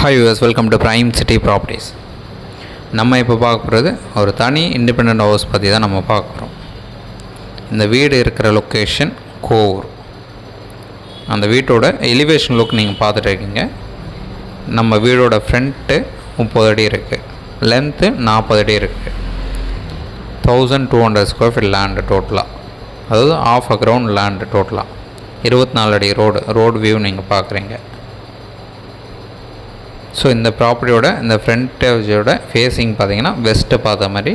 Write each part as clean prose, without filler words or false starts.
Hi US, welcome to prime city properties. நம்ம இப்போ பார்க்க போகிறது ஒரு தனி இண்டிபெண்ட் ஹவுஸ் பற்றி தான் நம்ம பார்க்க போகிறோம். இந்த வீடு இருக்கிற லொக்கேஷன் கோவூர். அந்த வீட்டோட எலிவேஷன் லுக் நீங்கள் பார்த்துட்டு இருக்கீங்க. நம்ம வீடோட ஃப்ரண்ட்டு 30 அடி இருக்குது, லென்த்து 40 அடி இருக்குது. 1200 ஸ்கொயர் ஃபீட் லேண்டு டோட்டலாக, அதாவது ஆஃப் அ கிரவுண்ட் லேண்டு டோட்டலாக. 24 அடி ரோடு வியூ நீங்கள் பார்க்குறீங்க. ஸோ இந்த ப்ராப்பர்ட்டியோட இந்த ஃப்ரண்டேஜோட ஃபேஸிங் பார்த்திங்கன்னா வெஸ்ட்டு பார்த்த மாதிரி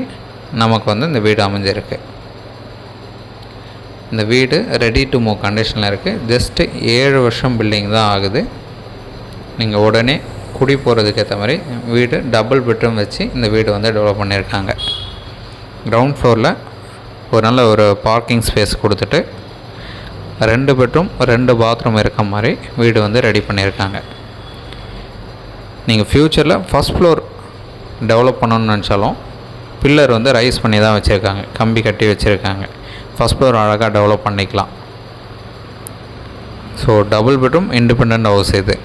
நமக்கு வந்து இந்த வீடு அமைஞ்சிருக்கு. இந்த வீடு ரெடி டு மூவ் கண்டிஷனில் இருக்குது. ஜஸ்ட்டு 7 வருஷம் பில்டிங் தான் ஆகுது. நீங்கள் உடனே குடி போகிறதுக்கு ஏற்ற மாதிரி வீடு டபுள் பெட்ரூம் வச்சு இந்த வீடு வந்து டெவலப் பண்ணியிருக்காங்க. கிரவுண்ட் ஃப்ளோரில் ஒரு நல்ல ஒரு பார்க்கிங் ஸ்பேஸ் கொடுத்துட்டு 2 பெட்ரூம் 2 பாத்ரூம் இருக்க மாதிரி வீடு வந்து ரெடி பண்ணியிருக்காங்க. நீங்கள் ஃப்யூச்சரில் ஃபஸ்ட் ஃப்ளோர் டெவலப் பண்ணணும்னு நினச்சாலும் பில்லர் வந்து ரைஸ் பண்ணி தான் வச்சுருக்காங்க, கம்பி கட்டி வச்சுருக்காங்க. ஃபஸ்ட் ஃப்ளோர் அழகாக டெவலப் பண்ணிக்கலாம். So double bedroom independent house இது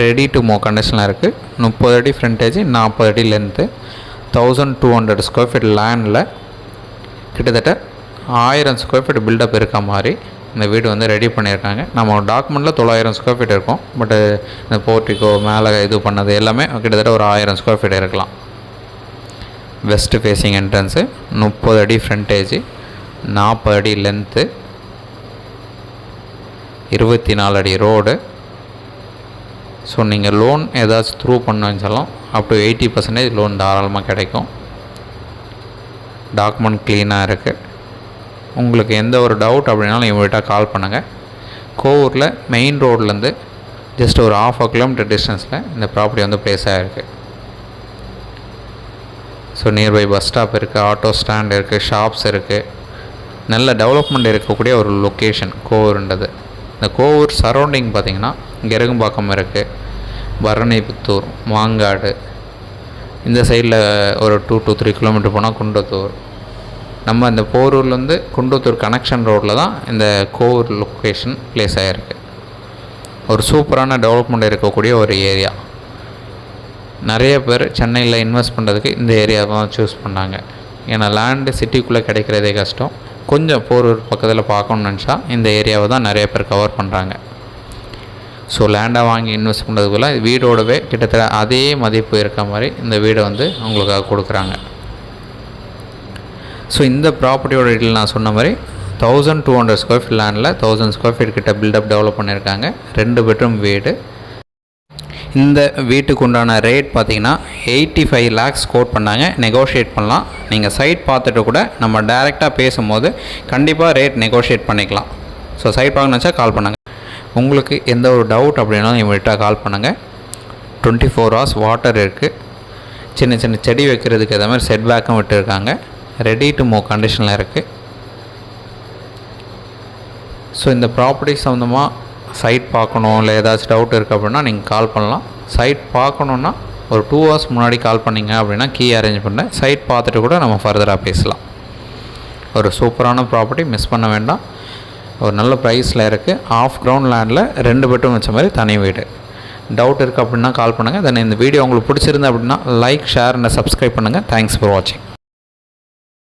ரெடி டு மூவ் கண்டிஷனில் இருக்குது. 30 அடி ஃப்ரண்டேஜ், 40 அடி லென்த்து, 1200 ஸ்கொயர் ஃபீட் லேண்டில் கிட்டத்தட்ட 1000 ஸ்கொயர் ஃபீட் பில்டப் இருக்க மாதிரி இந்த வீடு வந்து ரெடி பண்ணியிருக்காங்க. நம்ம டாக்குமெண்ட்டில் 900 ஸ்கொயர் ஃபீட் இருக்கும். பட்டு இந்த போர்ட்டிக்கோ மேலே இது பண்ணது எல்லாமே கிட்டத்தட்ட ஒரு 1000 ஸ்கொயர் ஃபீட் இருக்கலாம். வெஸ்ட்டு ஃபேஸிங் என்ட்ரன்ஸு, 30 அடி ஃப்ரண்டேஜ், 40 அடி லென்த்து, 24 அடி ரோடு. ஸோ நீங்கள் லோன் ஏதாச்சும் த்ரூ பண்ண வச்சாலும் அப் டு 80% லோன் தாராளமாக கிடைக்கும். டாக்குமெண்ட் க்ளீனாக இருக்குது. உங்களுக்கு எந்த ஒரு டவுட் அப்படின்னாலும் இவங்கள்ட்ட கால் பண்ணுங்கள். கோவூரில் மெயின் ரோட்லேருந்து ஜஸ்ட் ஒரு 1/2 கிலோமீட்டர் டிஸ்டன்ஸில் இந்த ப்ராப்பர்ட்டி வந்து ப்ளேஸ் ஆகிருக்கு. ஸோ நியர்பை பஸ் ஸ்டாப் இருக்குது, ஆட்டோ ஸ்டாண்ட் இருக்குது, ஷாப்ஸ் இருக்குது. நல்ல டெவலப்மெண்ட் இருக்கக்கூடிய ஒரு லொக்கேஷன் கோவூர்ன்றது. இந்த கோவூர் சரௌண்டிங் பார்த்திங்கன்னா கெருகம்பாக்கம் இருக்குது, பரணிபுத்தூர், மாங்காடு. இந்த சைடில் ஒரு 2 to 3 கிலோமீட்டர் போனால் குண்டத்தூர். நம்ம இந்த போரூர்லேருந்து குண்டத்தூர் கனெக்ஷன் ரோட்டில் தான் இந்த கோவூர் லொக்கேஷன் ப்ளேஸ் ஆகிருக்கு. ஒரு சூப்பரான டெவலப்மெண்ட் இருக்கக்கூடிய ஒரு ஏரியா. நிறைய பேர் சென்னையில் இன்வெஸ்ட் பண்ணுறதுக்கு இந்த ஏரியாவை தான் சூஸ் பண்ணாங்க. ஏன்னா லேண்டு சிட்டிக்குள்ளே கிடைக்கிறதே கஷ்டம். கொஞ்சம் போரூர் பக்கத்தில் பார்க்கணுன்னு நினச்சா இந்த ஏரியாவை தான் நிறைய பேர் கவர் பண்ணுறாங்க. ஸோ லேண்டாக வாங்கி இன்வெஸ்ட் பண்ணுறதுக்குள்ள வீடோடவே கிட்டத்தட்ட அதே மதிப்பு இருக்க மாதிரி இந்த வீடை வந்து அவங்களுக்காக கொடுக்குறாங்க. ஸோ இந்த ப்ராப்பர்ட்டியோட டீட்டெயில் நான் சொன்ன மாதிரி 1200 ஸ்கொயர் ஃபீட் லேண்டில் 1000 ஸ்கொயர் ஃபீட் கிட்ட பில்டப் டெவலப் பண்ணியிருக்காங்க. 2 பெட்ரூம் வீடு. இந்த வீட்டுக்கு உண்டான ரேட் பார்த்திங்கன்னா 85 lakhs கோட் பண்ணாங்க. நெகோஷியேட் பண்ணலாம். நீங்கள் சைட் பார்த்துட்டு கூட நம்ம டைரெக்டாக பேசும்போது கண்டிப்பாக ரேட் நெகோஷியேட் பண்ணிக்கலாம். ஸோ சைட் பார்க்கணுன்னு வச்சா கால் பண்ணுங்கள். உங்களுக்கு எந்த ஒரு டவுட் அப்படின்னாலும் இவங்கள்ட்ட கால் பண்ணுங்கள். 24 hours வாட்டர் இருக்குது. சின்ன சின்ன செடி வைக்கிறதுக்கு ஏற்ற மாதிரி செட் பேக்கும் விட்டுருக்காங்க. ரெடி டு மூவ் கண்டிஷனில் இருக்குது. ஸோ இந்த ப்ராப்பர்ட்டி சம்மந்தமாக சைட் பார்க்கணும் இல்லை ஏதாச்சும் டவுட் இருக்குது அப்படின்னா நீங்கள் கால் பண்ணலாம். சைட் பார்க்கணுன்னா ஒரு 2 hours முன்னாடி கால் பண்ணிங்க அப்படின்னா கீ அரேஞ்ச் பண்ணேன். சைட் பார்த்துட்டு கூட நம்ம ஃபர்தராக பேசலாம். ஒரு சூப்பரான ப்ராப்பர்ட்டி, மிஸ் பண்ண வேண்டாம். ஒரு நல்ல ப்ரைஸில் இருக்குது. ஆஃப் கிரவுண்ட் லேண்டில் 2 பெட்ரூம் வச்ச மாதிரி தனி வீடு. டவுட் இருக்குது அப்படின்னா கால் பண்ணுங்கள். தென் இந்த வீடியோ உங்களுக்கு பிடிச்சிருந்தா அப்படின்னா லைக், ஷேர் அண்ட் சப்ஸ்கிரைப் பண்ணுங்கள். தேங்க்ஸ் ஃபார் வாட்சிங்.